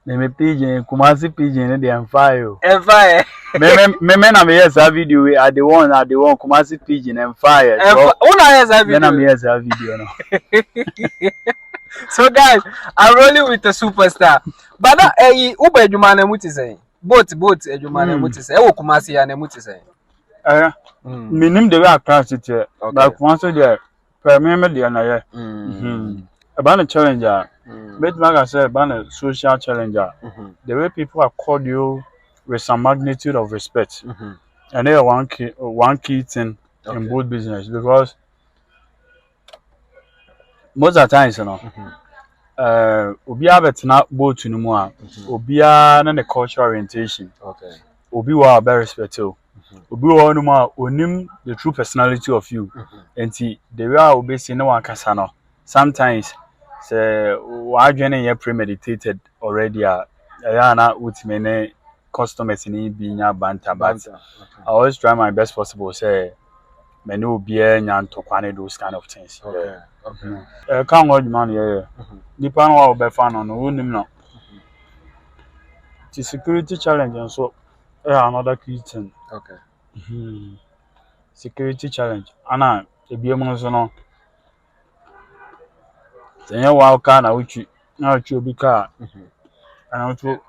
Me pigeon, Kumasi pigeon, they am fire. And fire. Me na me yes a video we at the one Kumasi pigeon and fire. So Una yes a video. Me na me yes a video no. So guys, I'm rolling with a superstar. But now, Uber Jumane Muti say. Boat Jumane Muti say. Ewo Kumasi ane Muti say. Me name the way I class it here. But Kumasi there, per me the na here. About the challenger. But like I said, about the social challenger. The way people accord you with some magnitude of respect. And they are one key thing in both business because most of the times, you know, Obia betina both no more. Obia na the cultural orientation. Obi wa be respect you. Obi wa no more onim the true personality of you. And the way obi say no one kasa no. Sometimes say wa adwene ye premeditated already ya na ultimate customers ni bi nya banter but I always try my best possible say me no be nya ntokwane those kind of things. Kan go man yeah. Nipa no wa be fan no wonim no. The security challenge and so another key thing. Security challenge. Ana ebi mo so no. Senya wa ka na uchi na uchi obi ka. And also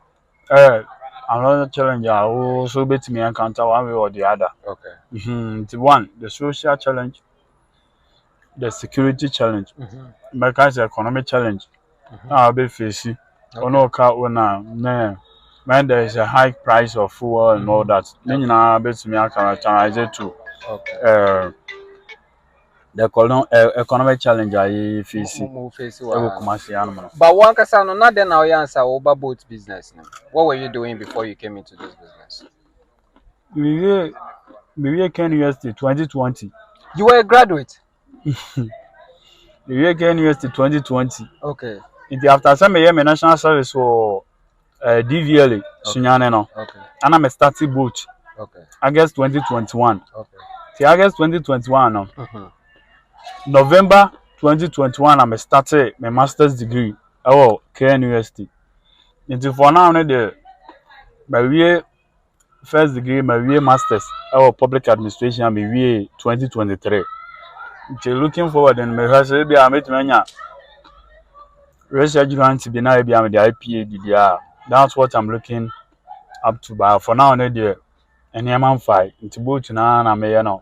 another challenge I also bet me encounter one way or the other. The one, the social challenge, the security challenge, because the economic challenge. I'll be facing. No car owner, when there is a high price of fuel and all that. Then you know, bet me I characterize it too. The economic challenge I face. But one person not then now answer about boat business. What were you doing before you came into this business? We came University 2020. You were a graduate. We came University 2020. Okay. After some year, my national service for DVLA, Sunyane no. And I'm a starting boat. August 2021. See, August 2021 no. November 2021, I'm started my master's degree at KN University. Until for now, my first degree, my master's public administration, my 2023. Until looking forward, and my first baby, I met my research grant to be now be the IPA. That's what I'm looking up to. But for now, and I'm fine. Into both now, and I'm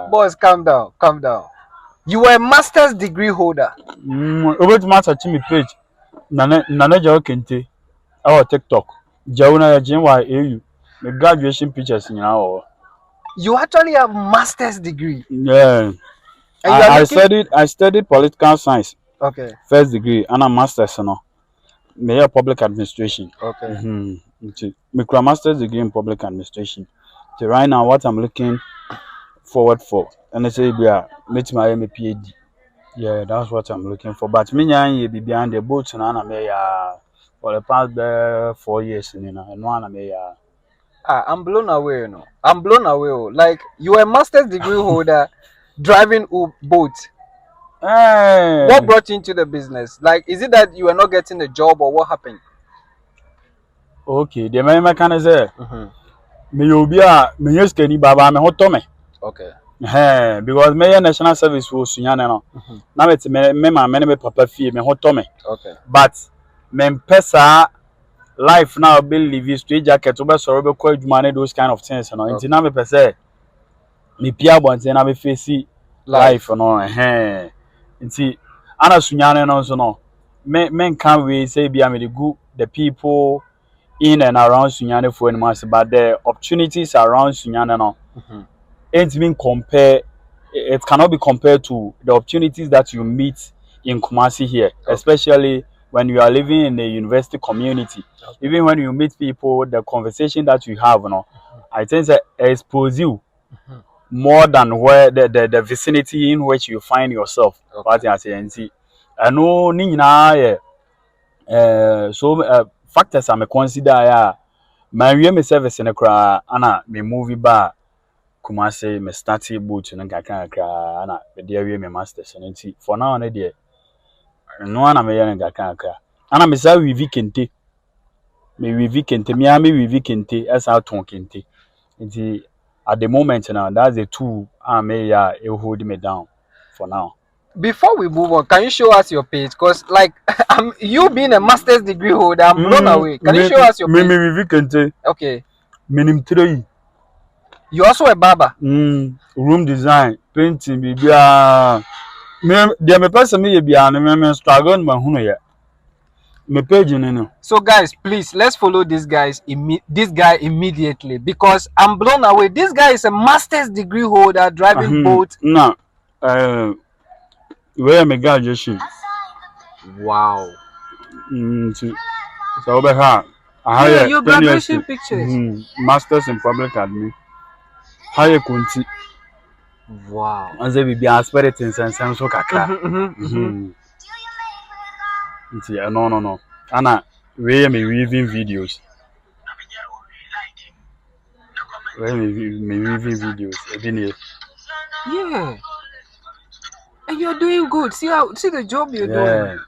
Boys, calm down. You were a master's degree holder. Over to master Timmy page. Nana Joe Kente. Our TikTok. Jauna JYAU. The graduation pictures in our. You actually have master's degree. Yeah. I studied political science. Okay. First degree and a master's no. Mayor public administration. Okay. My master's degree in public administration. So right now, what I'm looking forward for, and I say, meet my PhD. Yeah, that's what I'm looking for. But me, I be behind the boats and I'm for the past 4 years, and I'm I'm blown away, you know. I'm blown away. Like you were a master's degree holder, driving boat. Hey. What brought you into the business? Like, is it that you were not getting a job, or what happened? Okay, the man can say. Me use Kenny Baba me hotome. Okay. Because me national service was sunyane no. Na me papa fie me hotome. Okay. But me pesa life now be live straight jacket obe so be kwa adwuma ne those kind of things no. Nti na me pese me pia bonte na me face life no Nti ana sunyane no so no. Me can we say bia me the people in and around Sunyane for any mass, but the opportunities around Sunyane no, it cannot be compared to the opportunities that you meet in Kumasi here, especially when you are living in the university community. Even when you meet people, the conversation that you have, I think that expose you more than where the vicinity in which you find yourself. What I say, I know Nina, so factors I'm consider my real service in a cra ana me movie bar Kumasi me starting boot and kakra ana me dear me masters and for now na dear no one am here in kakra ana me sa wivi kente me wivi kente me a me wivi kente esa ton kente nti at the moment now that's the tool me ya it hold me down for now. Before we move on, can you show us your page? Because like you being a master's degree holder, I'm blown away. Can you show us your page? Me wivi kente. Okay. Minim three. You also a barber? Room design, painting, bibia. Me person me bia no me struggle ma hunu ya. Me page no. So guys, please let's follow this guy immediately because I'm blown away. This guy is a master's degree holder driving boat. Na where me graduation. Wow. So over here. Yeah, your graduation pictures. Masters in public admin. Higher kunti. Wow. Anze bibia spirit in sense so kakra. No. Ana we me weaving videos. Yeah. And you're doing good. See the job you're doing.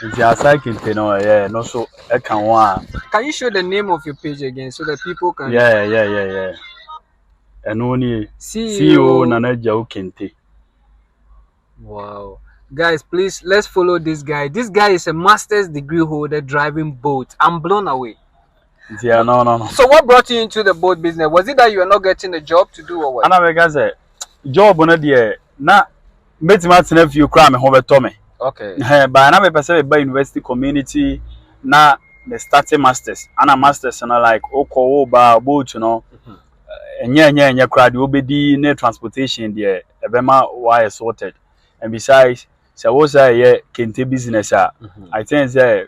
It's your cycle, no so I can one. Can you show the name of your page again so that people can Yeah. And only CEO Nanaja Kente. Wow. Guys, please let's follow this guy. This guy is a master's degree holder driving boat. I'm blown away. Yeah, no. So what brought you into the boat business? Was it that you were not getting a job to do or what? And I say job on the na metima tena few cry me ho beto me. Okay. But na me person by university community na the starting masters. And a masters na like oko ba boat no. Enye crowd obedi na transportation there ebema why sorted. And besides so was a kente business I think say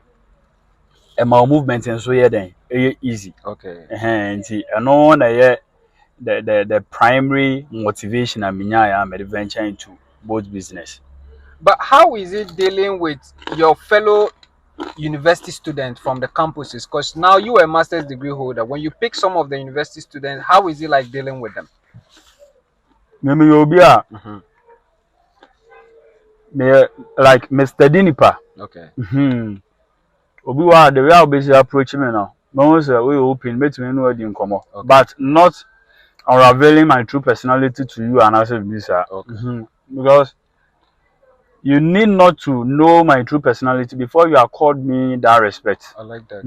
my movement and so then easy. Okay. And no na the primary motivation I mean I am venture into boat business. But how is it dealing with your fellow university students from the campuses? Because now you are a master's degree holder. When you pick some of the university students, how is it like dealing with them? Maybe you'll be like Mr. Dinipa. Okay. Obi wa the way I'll be approaching me now. Most we open between no in common, but not unraveling my true personality to you and as a visa. Because you need not to know my true personality before you accord me that respect. I like that.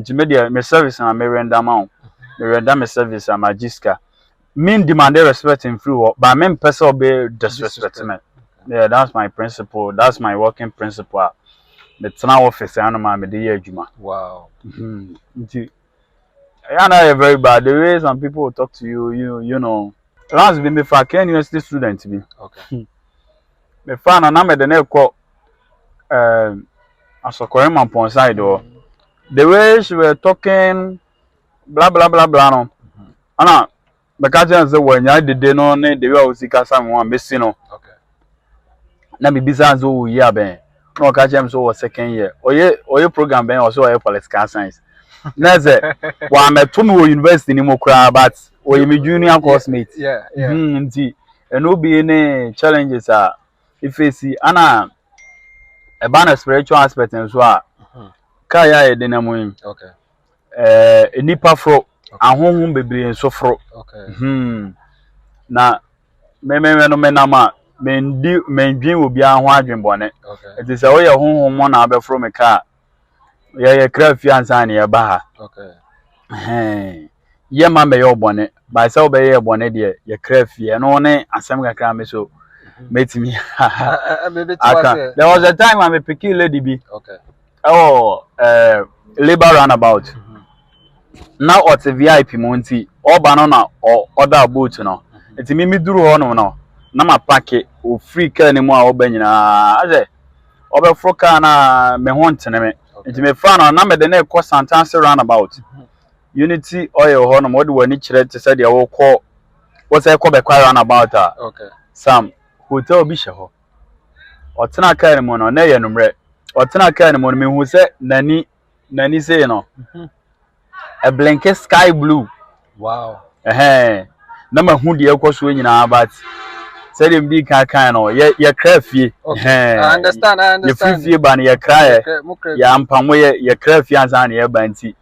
To me, my service and my render mount. Me render my service and my jiska. Mean demand respect in free work, but men person be disrespect me. Yeah, that's my principle. That's my working principle. The tana office and my media juma. Wow. I know very bad. The way some people will talk to you, you know. Last been before I university student to be. Okay. Me fan and I'm at the neck as a Korean on side or the way she were talking blah no. Anna because when I did no the way I was sick someone missing no. Okay. Na me bisa zo year ben. No catch him so second year. Oye program ben also oye political science. Na say wa me to me university ni mo kra but oye me junior course mate. Yeah. Nti eno be any challenges if you see ana a spiritual aspect and so kaya e de na mo. Okay. Nipa fro ahonhom bebre so fro. Okay. Na me no me na ma mendwin obi an ho adwenbone. Okay. It is a way honhom mo na abefro me ka ye kra fi ansa na ye ba ha. Okay. Ye ma me ye obone ba se obe ye obone de ye kra fi no ne asem kakra me so metimi. There was a time I'm a picky lady be. Okay. Oh, labor roundabout. Now at the VIP monty or banana or other boat no. It's me duru ho no. Na ma pack o free car anymore o ben nyina. Aze obe froka na me ho ntene me. Nti me fa na me de na e Santanse roundabout. Unity oil ho no mo de wani kire te se de wo kọ wo se kọ be kwa roundabout a. Okay. Sam hotel bi hye ho. Otena car ni mo no na ye numre. Otena car ni mo me hu se nani say no. A blanket sky blue. Wow. Na ma hu de ekoso nyina but Said him be kind or ye crafty. I understand. You feel ban ye cry. Ya ampamo ye crafty as an ye banty.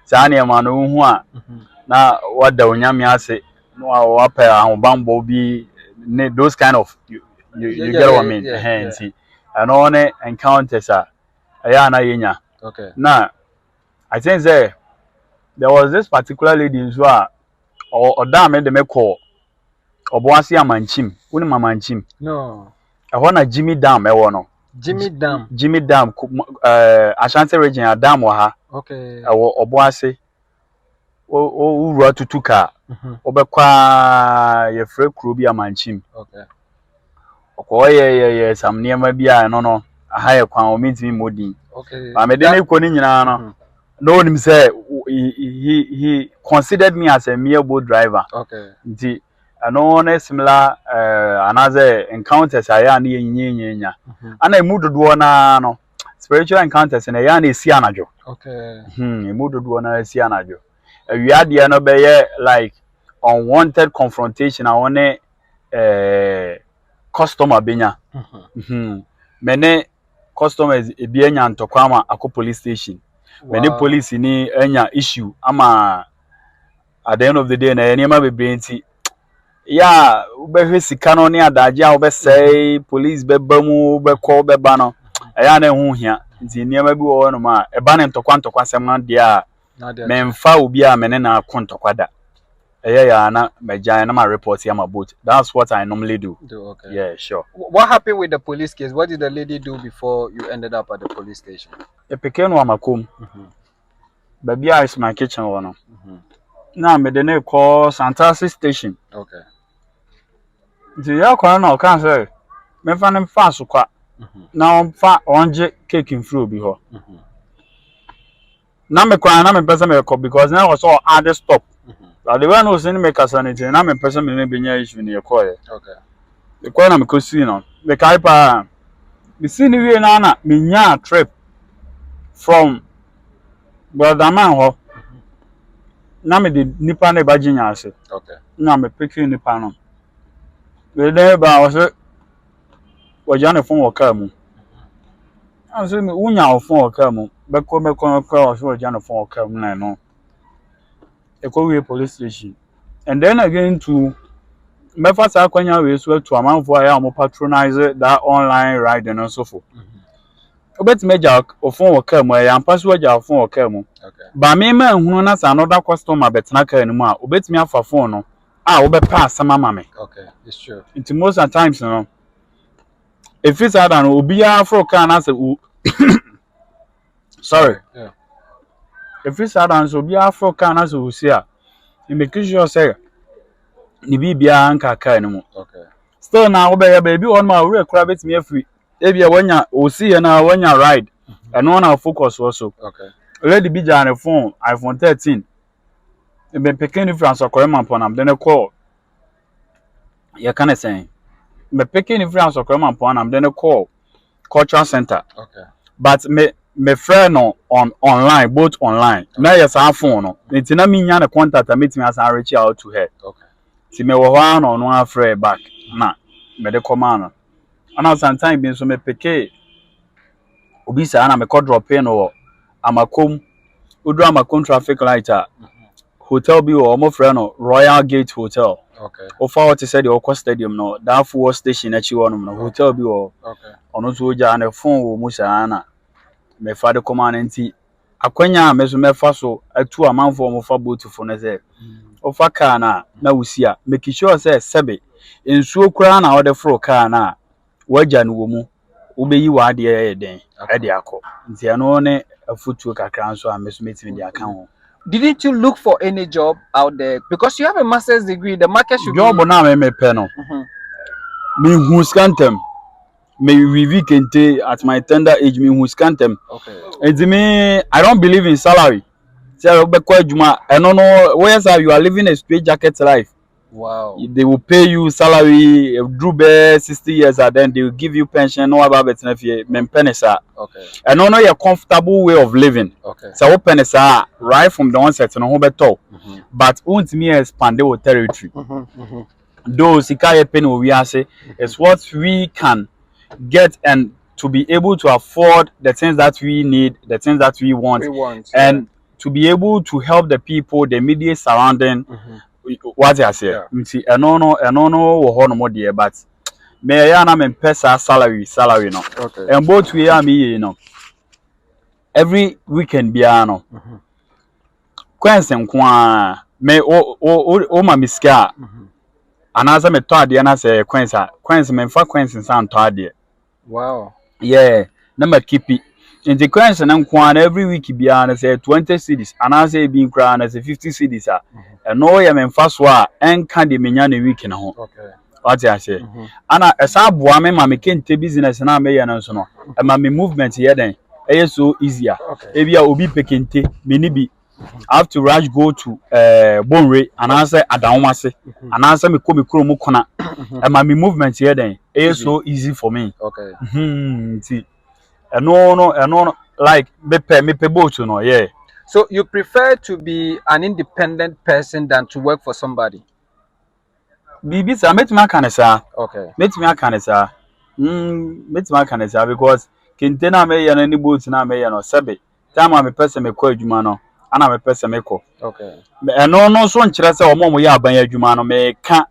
Sani manu who na what the unyami ase no wape bambo be those kind of you get what I mean. And on encounters are ayana yenya. Okay. Now I think there was this particular lady in Zua or damn the me call or Boasi Amanchim, Unimamanchim. No. I want a Jimmy Dam, I want Jimmy Dam, Ashanti region, a dam or her. Okay. Or Boasi. O ratu tuka obekwa ye free krubi amanchim. Okay. Okoye some niema bia no aha kwan o mitimi modin. Okay. But me dey ko ni nyina no. No him say he considered me as a mere boat driver. Okay. Nti no similar another encounters aya na yenyenya. Ana emu dodo na no spiritual encounters na ya na esi anajo. Okay. Emu dodo na esi anajo. We had the no be like unwanted confrontation I want customer benya many customers e bi enya ntokwama ako police station. Many police ni enya issue ama at the end of the day na enema be brenti ya ube hwe sika no ne adaje a ube say police be bamu be call be ba no ya na hu hia nti enema bi wo no ma e ba ne ntokwa sem dia memfa obi a mene na kontokwada ya na meja na my report here my boat. That's what I normally do. Okay. Yeah, sure. What happened with the police case? What did the lady do before you ended up at the police station? E peke no amakom. Baby is my kitchen one. Na me de na call Santasi station. Okay. Nti ya kwa na o kan say me fa nem fa so kwa. Na on fa onje cake in fruit bi ho. Na me kwa na me pesa me call because na was all add stop. The one who's in make us anything, I'm a person in the issue in your call. Okay. The call I'm casino. The Kaipa, the scenery in Anna, Minya trip from Brother Manho. Name the Nippon Virginia. Okay. Now I'm picking the panel. The neighbor was on the phone or come. I said, Unya phone or come, but come across what Jan phone or come. I know. A Korea police station. And then again to Mefasa Kwanya we swear to amount for I am patronize that online ride and so forth. Obet major or phone or come where I am password your phone or come. Okay. But me man who knows another customer bet na anymore. Obet me for phone no. Obe pass some mammy. Okay, it's true. Into most of times, you know. If it's out and obi afro can answer sorry. Yeah. If it's out and obi afro can answer who see you make sure say ni bibia nka ka anymore. Okay. Still now obey baby on my real crab it me free. Ebia wanya o see na wanya ride. And one focus also. Okay. Already be on the phone iPhone 13. E been picking France or Korean upon am then a call. You can say. Me picking France or Korean upon am then a call. Cultural center. Okay. But me friend no on online, both online. Now yes our phone no. It's na me nya na contact meet me as I reach out to her. Okay. Si me wo hwa no no afre back na me de command. And sometimes been so me peke obi sa na me call drop in no amakom odu amakom traffic light hotel bi o mo frɛ no Royal Gate Hotel. Okay. Ofa what said the Okwa Stadium no that full station achi wonom no hotel bi o. Okay. Ono so ja na phone wo mu sa na me fa de command nti akwanya me so me fa so atu amanfo mo fa boat fo no say ofa car na wusi a make sure say sebe ensuo kura na order for car na waja no wo mu obeyi wa de den e de akọ nti ano ne afutuo kakra nso a me so metimi de aka ho. Didn't you look for any job out there? Because you have a master's degree, the market should job be... na me pɛ no me hu scantem me we kente at my tender age me hu scantem. Okay. And me I don't believe in salary. Say obekwa adwuma eno no where say you are living a straight jacket life. Wow. They will pay you salary through 60 years and then they will give you pension no about betina fie mempenesa. Okay. And no your comfortable way of living. Okay. So open right from the onset no ho beto. But won't me expand the territory. though sika ye pen we ase is what we can get and to be able to afford the things that we need, the things that we want, and to be able to help the people, the immediate surrounding. What I say, no, wo ho no mo de, but me ya na me pesa salary no. And both we are me, you know. Every weekend bia no. Kwense nkwa me o ma miska. Anasa me to ade na say kwense me fa kwense san to ade. Wow. Yeah, na ma keep it. In the kwense na nkwa na every week bia na say 20 cedis, anasa e bi nkra na say 50 cedis a. And no ya me fa so a enka de menya na week na ho. Okay. What I say? Ana esa boa me ma me kente business na me ye no so no. E ma me movement here den. E so easier. E bia obi pekente me ni bi. I have to rush go to Bonre and answer Adamase and answer me come krom kona. And my movement here then is so easy for me. Okay. See. No like me pay both no, yeah. So you prefer to be an independent person than to work for somebody? Bibi sa met me kanesa. Okay. Met me kanesa. Met me kanesa because kente na me ya na ni boat na me ya no sebe. Time me person me kwa adwuma no. Ana me pese me ko. Okay. No so nkyere se omo ya aban adwuma no me ka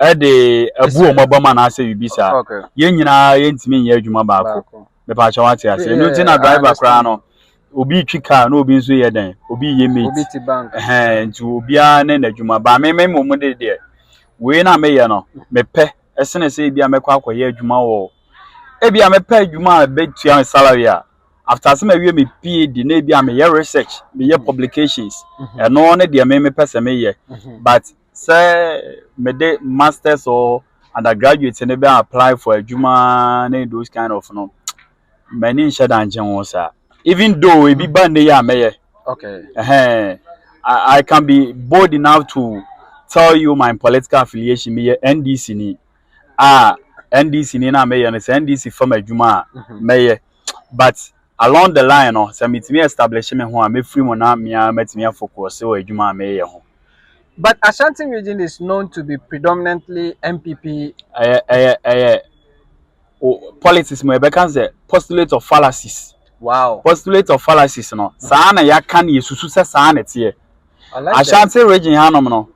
e de abu omo bama na ase bibisa. Ye nyina ye ntimi nye adwuma baako. Me pa chawa ate ase. No ti na driver kra no. Obi twi car no obi nso ye den. Obi ye mate. Obi ti bank. Nti obi a ne na adwuma ba me mo de. We na me ye no. Me pe esene se bia me kwa akoye adwuma wo. E bia me pe adwuma be tua salary a. After some we me PhD na bia me research, me publications. And no one dey me person me ye. But say me de masters or undergraduate and be apply for adwuma na those kind of no. Many share dan sir. Even though we be band ya me. Okay. I can be bold enough to tell you my political affiliation me NDC ni. NDC ni na me ye, NDC from adwuma me. But along the line no say metimi establish me ho a me free mo na me metimi focus o adwuma me ye ho. But Ashanti region is known to be predominantly MPP. Politics mo e be kan say postulate of fallacies. Wow. Postulate of fallacies no. Saa na ya kan yesusu se saa na tie. Ashanti region hanom no.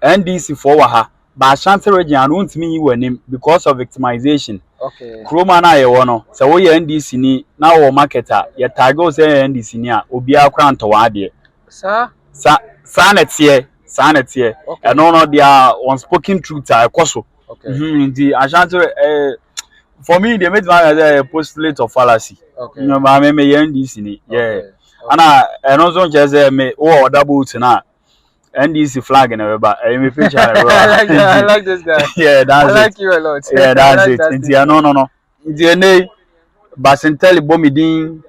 NDC for wa ha. But Ashanti region anu ntimi yi wanim because of victimization. Okay. Nkrumah na ye wo no. Se wo ye NDC ni na wo marketer ye tag o say NDC ni a obi akwa nto wa de. Sa na tie. And no their unspoken truth are koso. Okay. The Ashanti for me they made my postulate of fallacy. Okay. You know me NDC ni. Yeah. Okay. And also just me o double na NDC flag and everybody. Me picture. I like this guy. Yeah, that's I like you a lot. Yeah, that's it. Intia no. Intia ne Basinteli bomidin.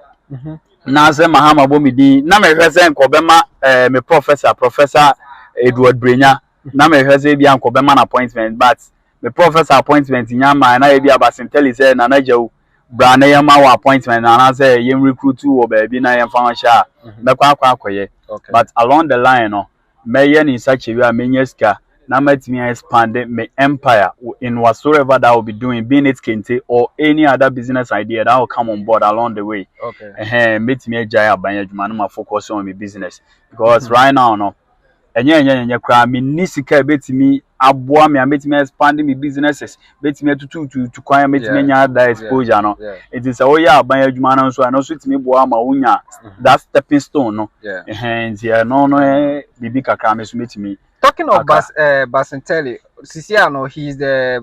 Na se Mahama bomidin. Na me hwese nkobema me professor Edward Brenya. Na me hwese bia nkobema an appointment, but me professor appointment nyama na e bia Basinteli say na najewu bra na yema wa appointment na say yem recruit wo ba bi na yem fa sha. Me kwa akoye. But along the line no me in such a way menyeska na matimi expand my empire in whatsoever that I will be doing, being it kente or any other business idea that will come on board along the way. Okay. Matimi jaya banya juma no focus on my business because right now no enye kra me nisika betimi aboa me matimi expand my businesses betimi to kwan matimi nya that exposure no it is all ya banya juma no so and also timi boa ma unya that stepping stone no no bibi kakra me so metimi. Talking of Basinteli, Sisiano, he's the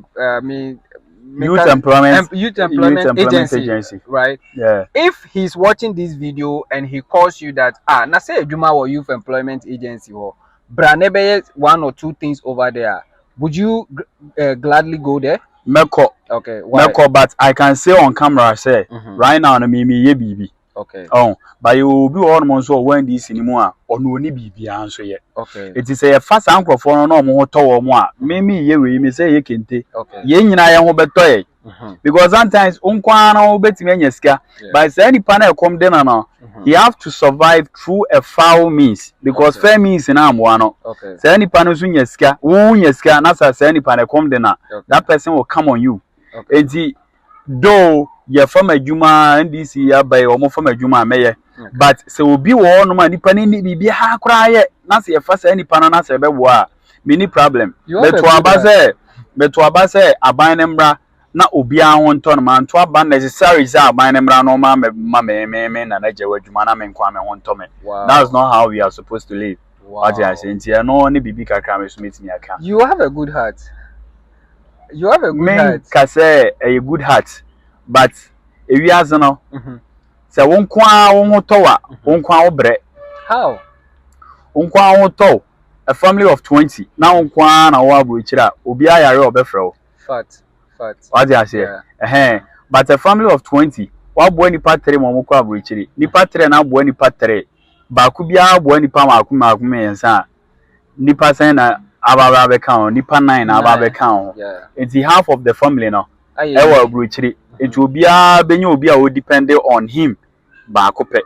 Youth Employment Agency, right? Yeah. If he's watching this video and he calls you that na say Juma or Youth Employment Agency or Branebe 1 or 2 things over there, would you gladly go there? Meko. Okay. Why? Meko, but I can say on camera say right now na me ye bibi. Okay. Oh, but you will be all months or when this anymore or no ni bibi answer yet. Okay. It is a fast uncle for no more tower more. Mimi ye we me say ye kente. Okay. Ye nyina ye ho beto ye. because sometimes unkwana obetimi enyeska but say any panel come then no he have to survive through a foul means because fair means na amwa no say any panel so nyeska wo nyeska na say any panel come then that person will come on you enti though your from adwuma ndc ya bai omo from adwuma meye but say obi wo no ma nipa ni bibia ha kra ye na say fa say nipa na say bebo a mini problem beto abase abanembra na obi ahon ton man to aba necessary say abanembra no ma me na najewa adwuma na me nkwa me hon to me that's not how we are supposed to live. What I say ntia no ni bibi kakra me so metimi aka. You have a good heart. You have a good heart. Ka say a good heart but ewiase no say won kwa won hotowa won kwa wo bre. How? Won kwa wo to a family of 20 na won kwa na wo abrochira obi ayare obefrɛ. Fat. What I say but a family of 20 wa bo nipa 3 mo kwa abrochiri nipa 3 na bo nipa 3 ba ku bia bo nipa maku mensa nipa sen na ababa be kan nipa 9 na ababa be kan it's half of the family no e wa abrochiri it will be a benye obi a wo depend on him ba ko pe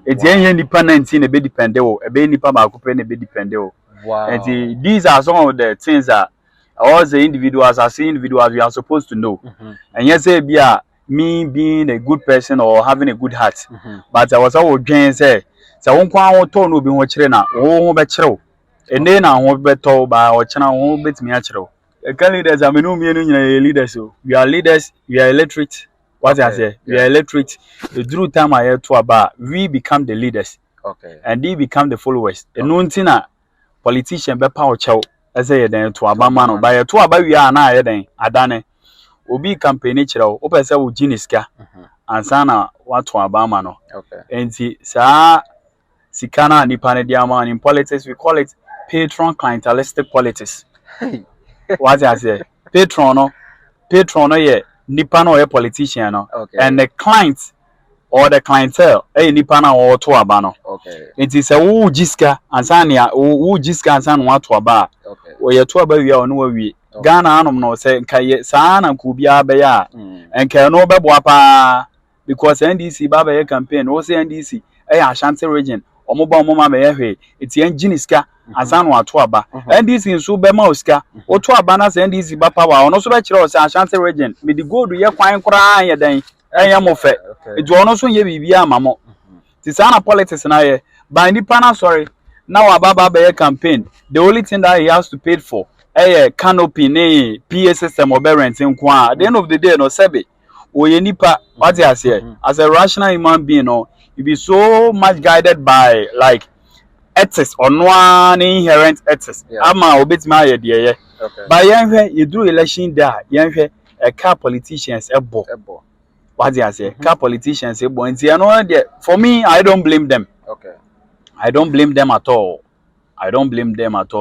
it's yen nipa 19 e be depend o e be nipa ba ko pe ne be depend o. And these are some of the things that all the individuals we are supposed to know. And yes, me being a good person or having a good heart. But I was always saying, say, so one quan to no be watch na oh be chiro. And then I won't be told by or channel won't bet me chiro. Leaders, I mean, leaders. We are leaders, we are illiterate. What I say, we are illiterate. The true time I hear to about we become the leaders. And they become the followers. And no politician be power chow as a den to abama no by to aba wi na ye den adane obi campaign chiro o pese wo giniska ansa na wa to abama no enti sa sikana nipa ne diama in politics we call it patron clientelistic politics. What I say patron no ye nipa no ye politician no and the client or the clientele nipa na wo to aba no it is a wo jiska ansania wo jiska ansan wo to aba wo ye to aba wi a no wi Ghana anom no say nka saa na nku bia be ya enka no be boa pa because NDC baba ye campaign wo say NDC Ashanti region omo ba omo ma be ye hwe eti enginiska ansan wo to aba NDC nso be ma oska wo to aba na say NDC ba power ono so be kire o say Ashanti region me di gold ye kwan kura ye den enya mo fe edu ono so ye bibia amamo ti sana politics na ye by nipa na sorry now ababa be campaign the only thing that he has to pay for canopy ne PA system or rent nko at the end of the day no sebe oye nipa what you say as a rational human being no you be so much guided by like ethics or no inherent ethics ama obetima ye de ye by yenhwe you do election there yenhwe car politicians ebo what you say car politicians ebo nti no there for me I don't blame them. I don't blame them at all.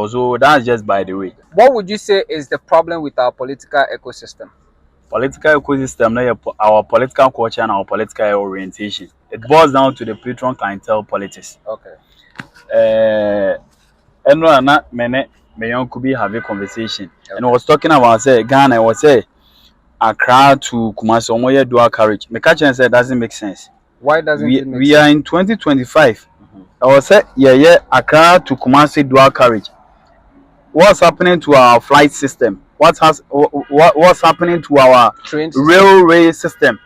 So that's just by the way. What would you say is the problem with our political ecosystem? Political ecosystem, our political culture and our political orientation. It boils down to the patron clientele politics. And not many could be having a conversation. And I was talking about say Ghana. I was say Accra to Kumasi Omoye dual carriage. My catch and said doesn't make sense. Why doesn't it make sense? We are in 2025. I was say Accra to Kumasi dual carriage. What's happening to our flight system? What's happening to our railway system?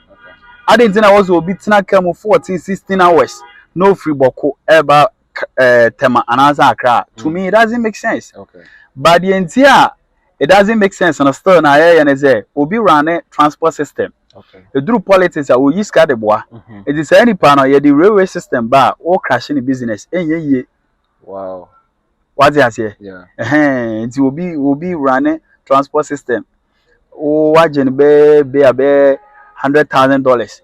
I didn't think I was beating a camo 14, 16 hours. No free boko ever tema another Accra. To me, it doesn't make sense. But the entire it doesn't make sense. And still na and say obi run transport system. The true politics are we use the bois. It is any panel the railway system bar or crashing the business. Wow. What I say? It will be running transport system. Oh, what be $100,000,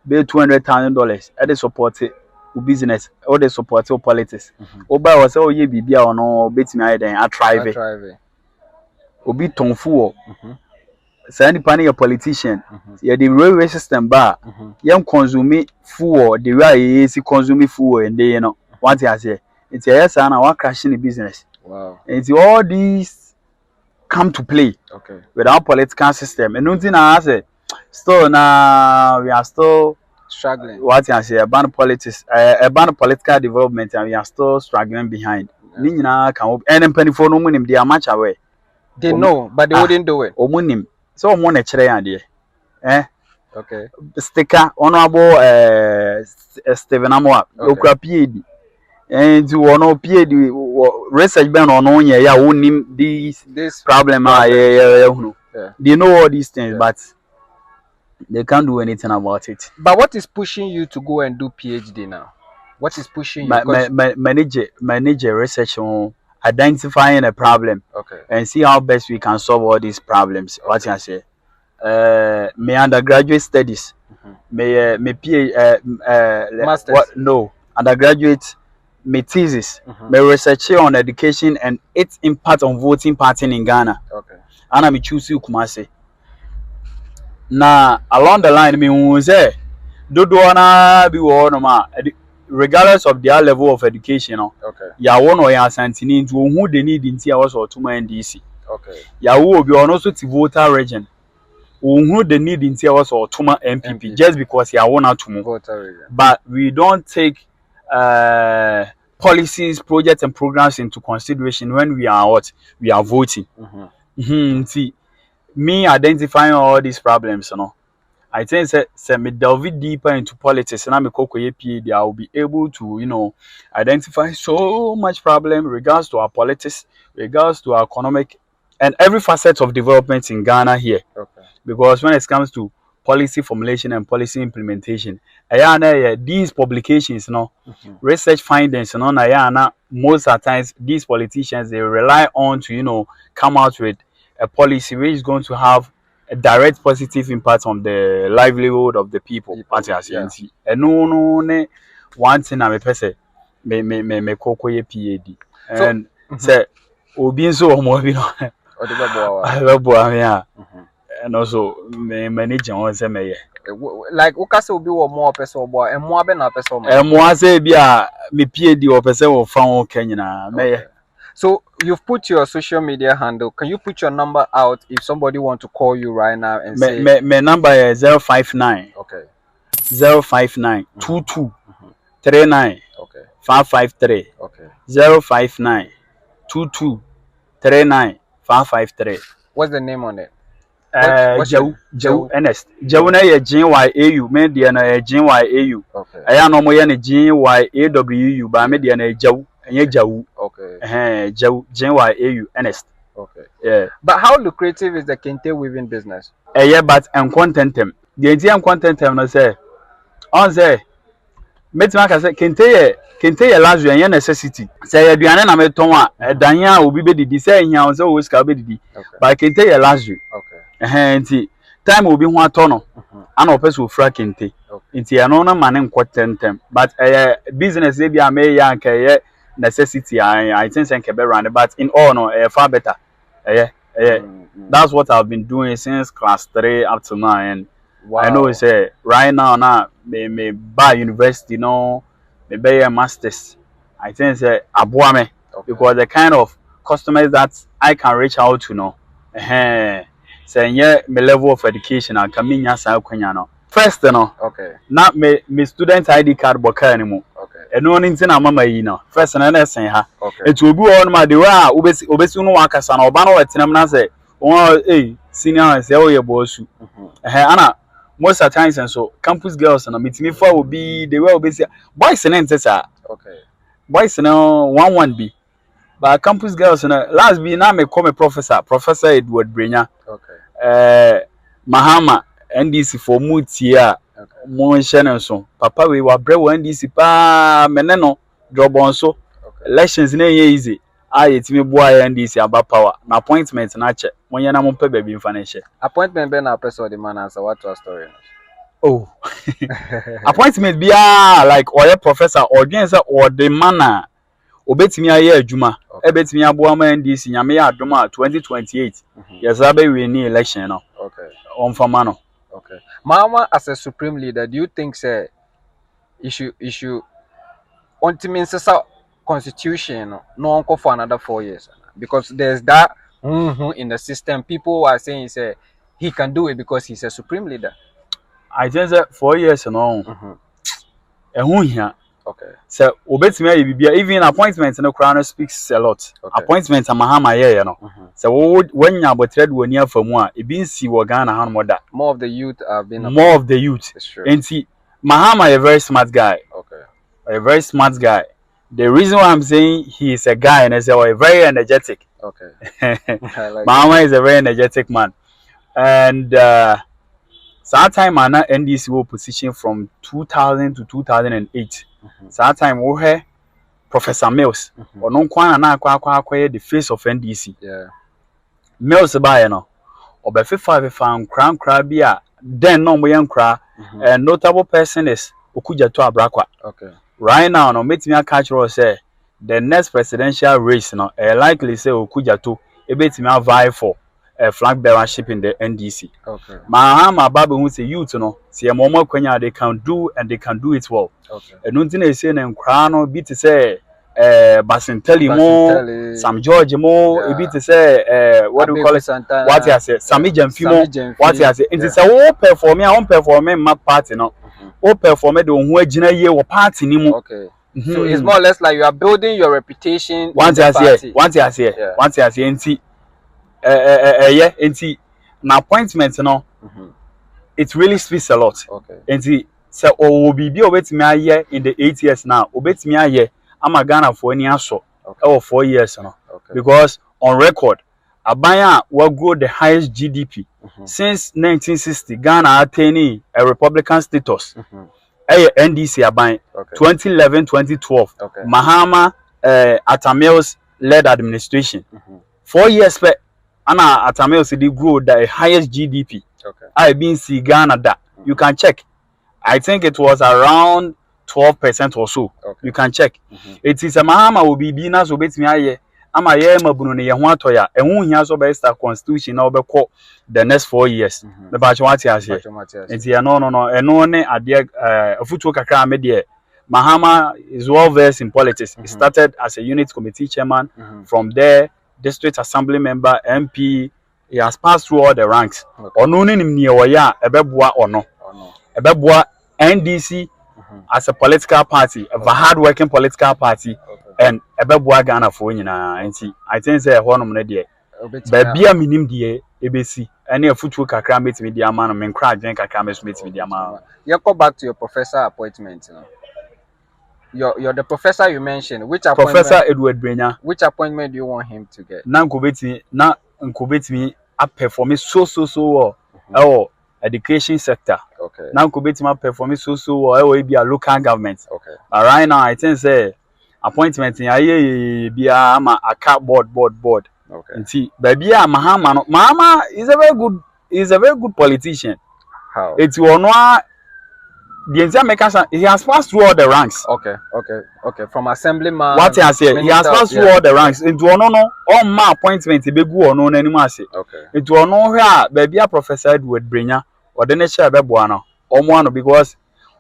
be $200,000. At the support business or the support politics. Oh, by was oh ye be or no bet me I try it. Obi tonfu say any pani a politician yeah the railway system bar young consume food the way is consume food and they what I say it's yes and our crashing the business. It's all these come to play Okay. with our political system. And nothing I say, still now we are still Struggling. what I say about politics, about political development, and we are still struggling behind. Ni nyinaa ka wo and mpanifo no munim they are much away. They know, but they wouldn't do it. Omunim. So omo na kire yan de. Okay. Sticker honorable Stephen Amwa okura PhD. And to one PhD research ben on onye ya wonim this problem they know all these things but they can't do anything about it. But what is pushing you to go and do PhD now? What is pushing you? Manage research on identifying a problem and see how best we can solve all these problems. What I say? My undergraduate studies, my Masters. What? No, undergraduate, my thesis, my research on education and its impact on voting pattern in Ghana. Okay. And I'm choosing Kumasi. Now along the line, me who say, do na be one ma regardless of their level of education, ya one or ya santini into who they need in tia was or to my NDC. Okay. Ya will be also to voter region. Who they need in tia was or to my MPP just because ya want to move. But we don't take policies, projects, and programs into consideration when we are voting. See, me identifying all these problems, I think say me delve deeper into politics and I'm a PhD, I will be able to, identify so much problem regards to our politics, regards to our economic and every facet of development in Ghana here. Okay. Because when it comes to policy formulation and policy implementation, these publications, research findings, most of the times these politicians they rely on to, come out with a policy which is going to have a direct positive impact on the livelihood of the people. And no one thing I'm a person me PhD and say obi nso omo bi no and also me manage on say me like ukase obi wo more person boy and more be na person mo say bia me PhD o person wo fa wo kanyina me. So you've put your social media handle. Can you put your number out if somebody want to call you right now and say my number is 059 059 22 39 553 059 22 39 553. What's the name on it? Joe Ernest. Joe na ye GYAU, me dia na GYAU. Okay. Aya no mo ye ne GYAWU, ba me dia na Joe, enye Joe. Okay. Joe GYAU Ernest. Okay. Yeah. But how lucrative is the kente weaving business? Yeah, but and contentem. The idea contentem no say. On say metima ka say kente ye lazio enye necessity. Say aduane na meton a dan ya obi be didi say ehia on say o sika be didi. But kente ye lazio. Okay. Nti time obi ho ato no ana opese ofra kente nti e no na mane nkotentem but business e bia me ya nka necessity I think say nka be run but in all no far better that's what I've been doing since class 3 up to now and wow. I know say right now me by university me be a masters I think say aboa me because the kind of customers that I can reach out to say my level of education and kaminya sa kwanya no first na me student ID card boka animo eno ni nti na mama yi no first na sen ha etu obi wo no ma de wa obesi no wakasa na oba no wetenam na say senior say o ye bosu ana most of times and so campus girls na metimi fa obi de wa obesi boys na ntesa boys na one be but campus girls na last be na me call me professor Edward Brenya Mahama NDC for mutia mo nhye so papa we wa bre wa NDC pa mene no job on so elections na easy yetimi boa NDC aba power na appointment na che monye na mo pe ba bi mfa na hye appointment be na person the man answer what your story appointment bia like oye professor or gen say or the man obetimi aye adwuma ebetimi aboa ma NDC nyame ya adoma 2028 yes abe we ni election no on fama no Mama as a supreme leader do you think say issue ultimate constitution no uncle for another 4 years because there's that in the system. People are saying say he can do it because he's a supreme leader. I think that 4 years no. Here. Okay. So obetimi aye bibia even appointment no crown speaks a lot. Okay. Appointment amahama ye no. So when you abotre do ani afamu a e bi nsi wo Ghana han moda. More of the youth have been More of the youth. Enti Mahama is a very smart guy. Okay. A very smart guy. The reason why I'm saying he is a guy and is a very energetic. Okay. Mahama is a very energetic man. And that time I NDC will position from 2000 to 2008. That time we had Professor Mills. Or no kwana na akwa the face of NDC. Yeah. Mills by no. Or by 55 crown crabia. Then no more cry. And notable person is Okuja to Abrakwa. Okay. Right now, no meet me a catch say the next presidential race no likely say Okuja to a bit me vie for a flag bearership in the NDC. Okay. Mahama Babu who say youth no see a momo kwenya they can do and they can do it well. Okay. And nothing they say Nkrumah no be to say Basinteli mo Sam George mo a bit to say what do we call it what I say Sami Jamfimo what I say it is a whole performing my party no o perform the who agina ye wo party ni mu. Okay. So it's more or less like you are building your reputation. Once I say enti yeah enti na appointment no it really speaks a lot. Okay. Enti say o bibi obetimi aye in the 8 years now obetimi aye ama Ghana for any aso or 4 years no. Because on record Abaya will grow the highest GDP since 1960. Ghana attaining a Republican status. NDC Abaya 2011-2012. Mahama Atamils led administration. 4 years back, Anna Atamils did grow the highest GDP. I been see Ghana that you can check. I think it was around 12% or so. You can check. It is a Mahama will be Binas obet me aye. Ama ye mabunu ne ye ho atoya ehun hia so be sta constitution na obekọ the next 4 years me ba chwati ase enti no eno ne ade afutuo kakra me de Mahama is well versed in politics. He started as a unit committee chairman. From there district assembly member, MP. He has passed through all the ranks. Ono ne nim ne wo ya ebeboa ono ebeboa NDC as a political party, a hard working political party. And ebeboa Ghana for nyina enti I think say honom ne de ba bia minim de ebesi ene afutuo kakra metimi de ama no menkra adwen kakra metimi de ama. You go back to your professor appointment now. You're the professor you mentioned. Which appointment? Professor Edward Brenya. Which appointment do you want him to get? Na nkobetimi a perform so well education sector. Okay. Na nkobetimi a perform so well be a local government. Okay. But right now I think say appointment in aye bia ama aka board. Okay. Nti baby Mahama is a very good politician. How? It's one the entire he has passed through all the ranks. Okay. From assemblyman. What I say, he has passed through all the ranks. Into no all my appointment be go on no anymore say. Okay. Into no here baby a Professor Edward Brenya or the next be boano. Omo because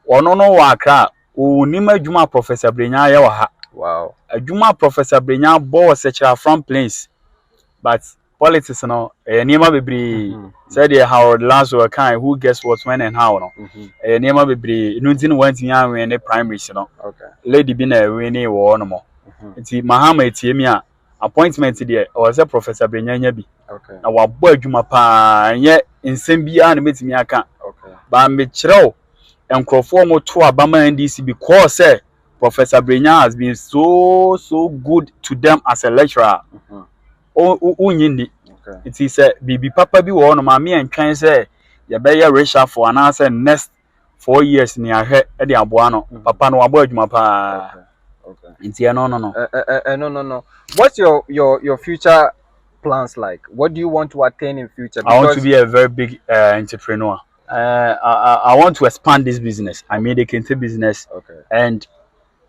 no wa kra o ni madwuma Professor Brenya ya wa ha. Wow. Adwuma Professor Brenya boss searcher from planes. But politics no niema bebre said the Howard Lazo kind who guess what when and how no niema bebre no tin wanti ya we ne primaries no. Okay. Lady bi na we ne wo no mo. Nti Mahama etiemi a appointment there was a Professor Brenya nya bi. Okay. Na wa bo adwuma pa nye nsem bia na metimi aka. Okay. Ba me kyerɛw enkrofo mo to abama NDC because Professor Brenya has been so good to them as a lecturer. Unyindi. Okay. It is a bibi papa bi wo no ma me antwan say ye be ye resha for an answer next 4 years ni ahwe e de aboa no papa no wabo adwuma pa. Okay. Inti no. No. What's your future plans like? What do you want to attain in future? Because I want to be a very big entrepreneur. I want to expand this business. I made a kente business. Okay. And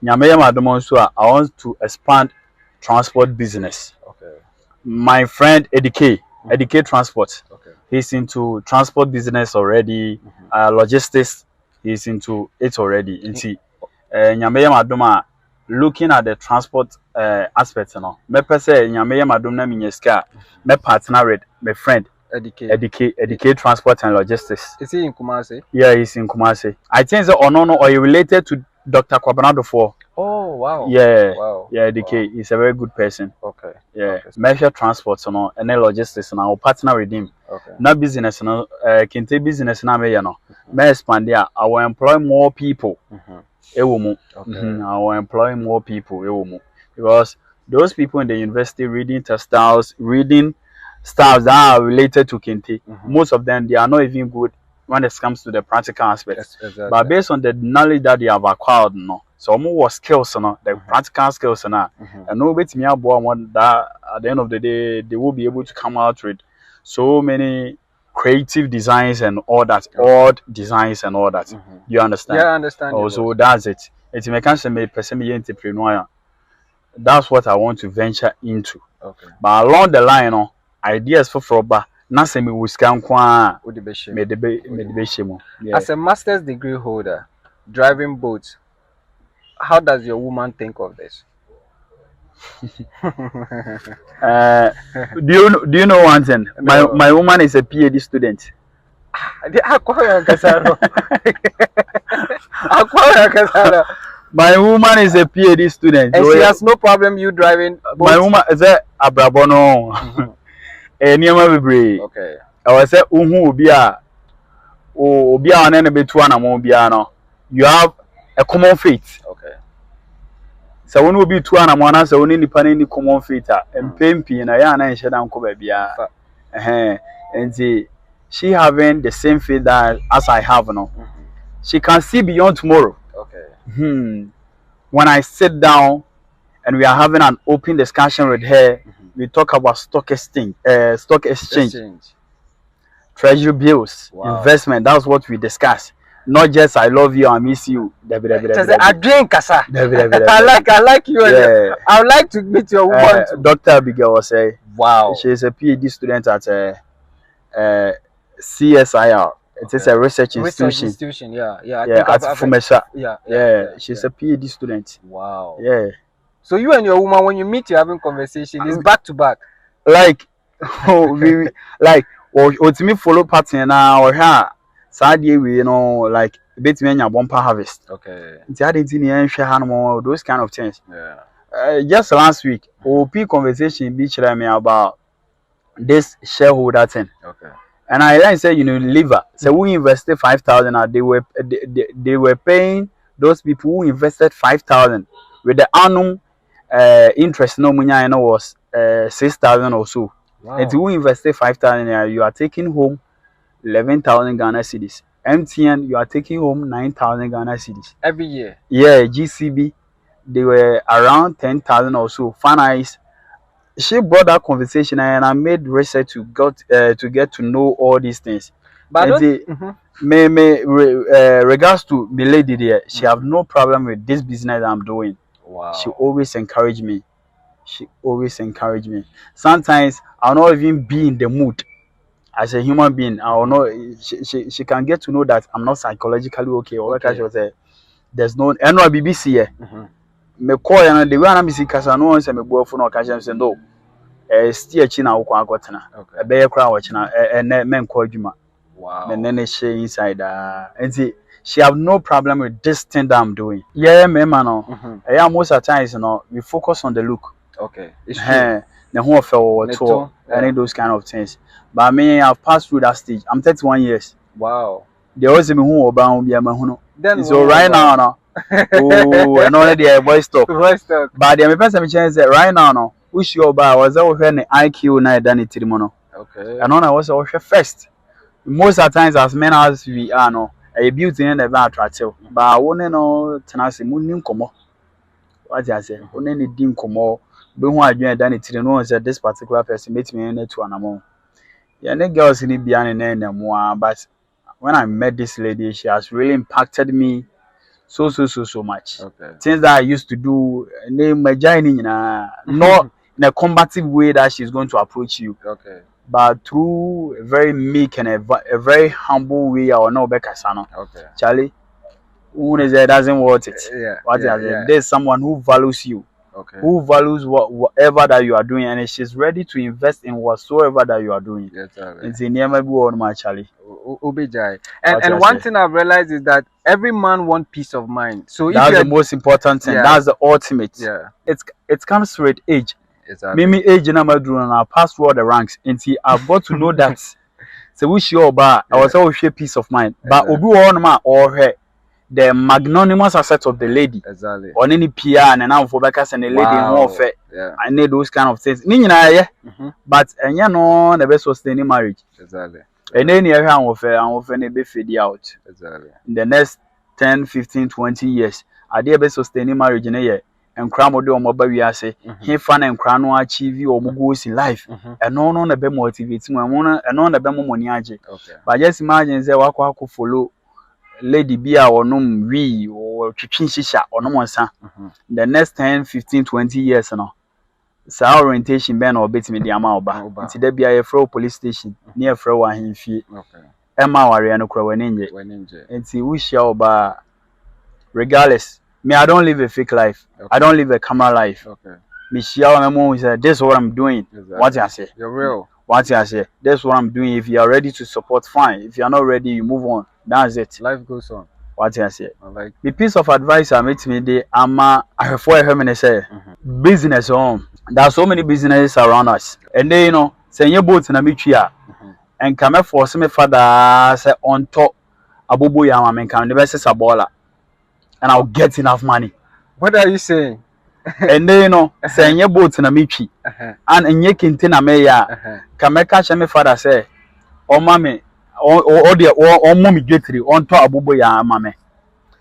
nyame ma demonso I want to expand transport business. Okay. My friend Edike Transport. Okay. He's into transport business already. Logistics. He's into it already. Inti nyame ma doma looking at the transport aspect, me per se nyame yɛ madom na minya sika me partner with my friend educate transport and logistics. Is he in Kumasi? Yeah, he's in Kumasi. I think so. No, or you related to Dr. Kwabena before. Oh wow. Yeah, wow. Yeah, educate. He's a very good person. Okay. Yeah, okay. measure transport, and then logistics, and I'll partner with him. Okay. Not business, kinte business na me me expand there. I will employ more people. Okay. I will employ more people. Because those people in the university reading textiles, reading stuff that are related to kinte, most of them they are not even good when it comes to the practical aspects. Exactly. But based on the knowledge that they have acquired, so more skills, the practical skills, and nobody me about that at the end of the day they will be able to come out with so many creative designs and all that, odd designs and all that. You understand? Yeah, I understand. Oh, so that's it. It's me can say me person be entrepreneur. That's what I want to venture into. Okay. But along the line, ideas for Froba, nothing me will scan kwa As a master's degree holder, driving boats, how does your woman think of this? Do you know one thing? No. My woman is a PhD student. My woman is a PhD student. And she has no problem you driving boats? My woman is a abrabono. Okay. I was say you have a common faith. Okay. So when we be two and one so only the common faith and pimpy and I and shadam ko and she having the same faith that as I have no. She can see beyond tomorrow. Okay. When I sit down and we are having an open discussion with her, we talk about stock exchange, treasury bills, investment. That's what we discuss. Not just I love you, I miss you. I drink, Kasa. I like you. Yeah. I would like to meet your woman. Dr. Abigail was say, wow, she is a PhD student at CSIR. It is a research institution. Yeah. At Fumesa. Yeah. She's a PhD student. Wow. Yeah. So you and your woman, when you meet, you're having conversation. It's back to back. Like, to me follow pattern now or her. Sadly, we like bit me a bumper harvest. Okay. Those kind of things. Yeah. Just last week, OP conversation be me about this shareholder thing. Okay. And I then say, liver. So we invested 5,000. They were paying those people who invested 5,000 with the annum interest. No money, was 6,000 or so. Wow. And we invested 5,000. You are taking home 11,000 Ghana cedis. MTN, you are taking home 9,000 Ghana cedis every year. Yeah, GCB, they were around 10,000 or so. Finance. She brought that conversation and I made research to get to know all these things. But regards to the lady there, she have no problem with this business I'm doing. Wow. She always encouraged me. Sometimes I'll not even be in the mood as a human being. I'll know she can get to know that I'm not psychologically okay. Or like I was say, there's no BBC here. Me call and the way I'm see kasa no one say me boyfriend or kasa say no still china wo kwa agotena e be ye kra wo china men call adwuma. Wow. And then she inside and she have no problem with this thing that I'm doing. Yeah, me man no. Yeah, most of the times we focus on the look. Okay. It's true. The whole fell tour and those kind of things. But me I've passed through that stage. I'm 31 years. Wow. They always me who about be ma so right now no. Oh, and already a boy stop. But the person me chance right now no. Who sure about was over the IQ na than it no. Okay. And on I was over first. Most of the times as men as we are no, a beauty and a bad attractive. But I want to know tenacity munim komo. What I say? Only the dim komo. But who I joined than it no that this particular person makes me in to an amount. Yeah, the girls in it beyond and more. But when I met this lady, she has really impacted me so much. Okay. Things that I used to do, name my journey, not in a combative way that she's going to approach you. Okay. But through a very meek and a very humble way, I will know Becca Sano. Okay. Charlie, who is it doesn't want it. Yeah. There's someone who values you. Okay. Who values whatever that you are doing, and she's ready to invest in whatsoever that you are doing. It's in near maybe one actually. And one thing I've realized is that every man wants peace of mind. So that's the most important thing. That's the ultimate. Yeah. It comes with age. Exactly. Mimi age na madru na pass through all the ranks. Until I've got to know that. So we sure I was always share peace of mind. But obi one ma or her the magnanimous asset of the lady. Exactly. Or any PR and now for backers and the lady more fair. Yeah. I need those kind of things. But and you know the best sustaining marriage. Exactly. And then you have and be fade out. Exactly. In the next 10, 15, 20 years, I dare be sustaining marriage in a year. And Nkrumah do omo we say he fan and Nkrumah achieve or goals in life. And no na be motivating and no na be money aje. But just imagine say wako follow lady bia or no we or twitwin shisha or no monsa. The next 10, 15, 20 years no. Sa orientation ben or bet me the amount ba. Nti da bia ye fro police station near fro wa hemfie. Emma ware no kra wanenje. Nti we share ba regardless. Me, I don't live a fake life. I don't live a camera life. Me share my mom said, this is what I'm doing. What I say? You're real. What I say? That's what I'm doing. If you are ready to support, fine. If you are not ready, you move on. That's it. Life goes on. What I say? The piece of advice I made to me the I heard me say business home. There are so many businesses around us. And then say your boat in a mitria and come for some father say on top abubu yama men can the best sabola. And I'll get enough money. What are you saying? And then say your boat in a michi and ye kintina meya can catch me father say oh mommy or mommy get on top abubu ya mame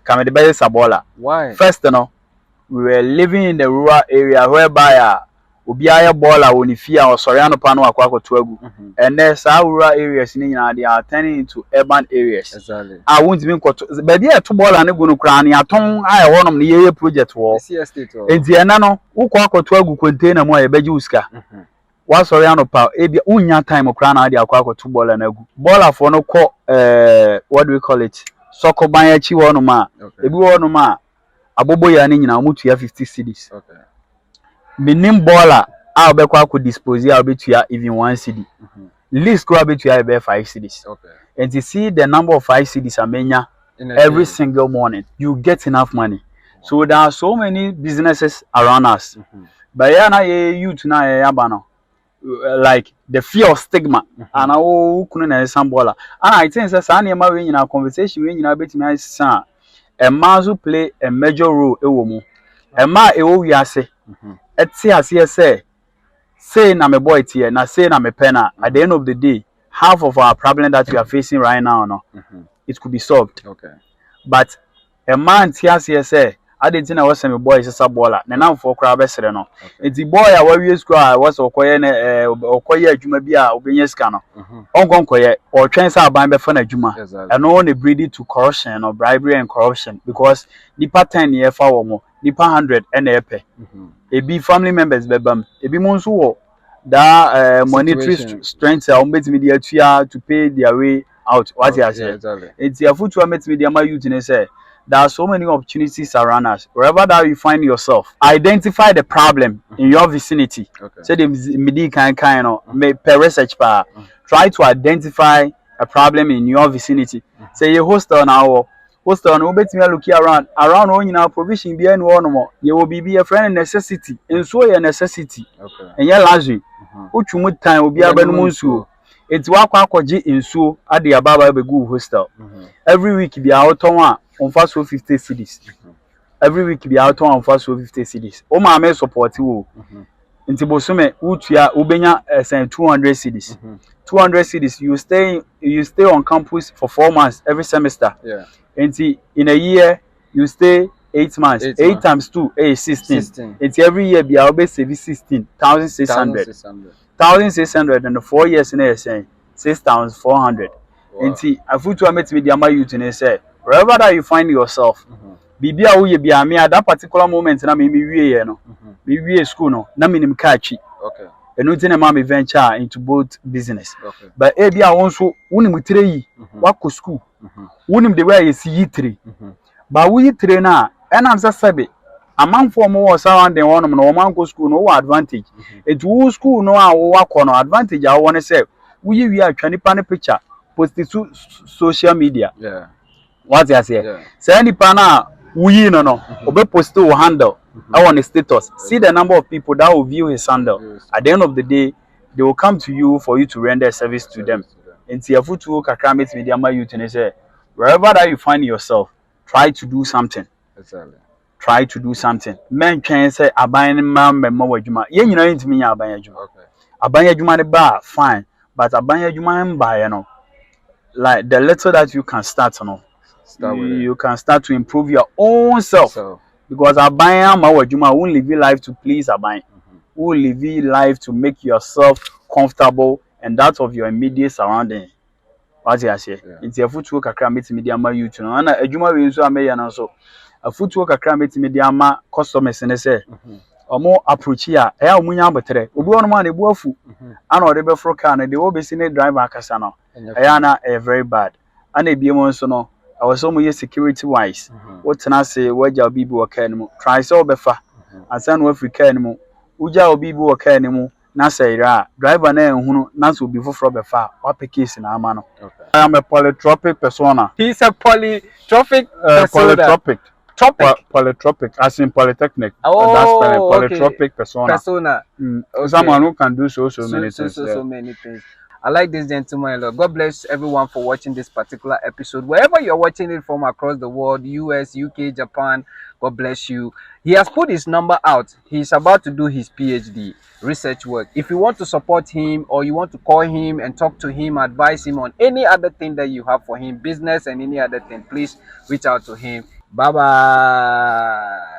come the best sabola. Why? First we were living in the rural area whereby Obiaya baller when you fear or Soriano Pano Aquaco Twegu. And there's our rural areas in they are turning into urban areas. Exactly. I won't even got but yeah, 2 ball and a good crown. I told I one of the year project war. And the Anano, who Quaco Twegu container more a bejuska. Was Soriano Pow, Abia Unya time of crown idea Quaco 2 ball and a baller for no call, what do we call it? Soko by a chiwanoma. A buonoma. Abobo yani na mutu ya 50 cedis. Okay. Minim baller, I'll be quite dispose, I'll be to ya even 1 cedi. Least go be to ya be 5 cedis. Okay. And to see the number of 5 cedis amenya every single morning, you get enough money. So there are so many businesses around us. But yeah, na youth na yabano. Like the fear of stigma and couldn't some baller. And I think that's an in our conversation when you bet me son. A man who play a major role a woman. A man we say. Say na me boy here, na say na me penna. At the end of the day, half of our problem that we are facing right now, it could be solved. Okay. But a man say, I didn't know what some boy is a sabola. Now for crab no. It's the boy I we school was okoye jumabia obenye scano. Ongonkoye or transfer by before juma. And only breeding to corruption or bribery and corruption because the part 10 year for more, the per 100 and a pay. It be family members bebam. It be monsu that monetary strength media to pay their way out. What you say? It's your foot to media my youth in say. There are so many opportunities around us. Wherever that you find yourself, identify the problem in your vicinity. Say the midi kind per research power. Try to identify a problem in your vicinity. Say you hostel now. Hostel no bet me look around all in our provision be any one more. You will be a friend necessity. And so a necessity. And your luxury. Uchu time will be a benmunsu. It's wakwaji in so at the ababa be good hostel. Every week be out on fast 50 cities. Every week be out on fast 50 cities. O ma me support you. Inti bosume utua ubenya 200 cities. 200 cities you stay on campus for 4 months every semester. Yeah. Inti in a year you stay 8 months. 8 times 2 is 16. Inti every year be out be save 16,600. 1,600 and the 4 years in a saying 6,400. Inti afutu met me the youth in say wherever that you find yourself, bibia wo ye bia me at that particular moment na me wie no. Me wie school no na me nim kachi. Okay. Eno tin na me venture into both business. Okay. But e bia won so wonim 3 yi wako school. Wonim the way you see 3. But we trainer and I'm just sabi. A man for more surrounding one no man go school no advantage. It will school no work on advantage. I want to say we are trying to picture post it to social media. Yeah. What I say? Yeah. Say any pana we no obe post to handle. I want a status. See the number of people that will view his handle. At the end of the day, they will come to you for you to render service to them. Into your foot kakra meet media ma youth and say wherever that you find yourself, try to do something. Exactly. Try to do something. Men can say aban man memma wadwuma. Ye nyina ntimi nya aban adwuma. Okay. Aban adwuma ne ba fine, but aban adwuma mba no. Like the little that you can start no. You can start to improve your own self. Because aban ma wadwuma won't live your life to please aban. Won't live your life to make yourself comfortable and that of your immediate surrounding. What I say? It's your foot work kakra meet media ma you no. Na adwuma we nso ameya no so. Afutuo kakra metimi de ama customers ne say omo approach ya e a omunya abotre obi wonu ma na ebu afu ana ode be fro car na de obesi ne driver akasa no e ya na very bad ana ebiem nso no I was omo ye security wise what na say waja obi bi wo car ni mu try say obefa ansa no africa ni mu uja obi bi wo car ni mu na say ra driver na ehunu na so obi foforo befa wa case na ama no I am a polytropic persona. He's a polytropic persona. Polytropic, as in polytechnic. Oh, that's polytropic okay. persona. Okay. Someone who can do so many things. So many things. I like this gentleman a lot. God bless everyone for watching this particular episode. Wherever you're watching it from across the world, US, UK, Japan, God bless you. He has put his number out. He's about to do his PhD research work. If you want to support him or you want to call him and talk to him, advise him on any other thing that you have for him, business and any other thing, please reach out to him. Bye bye.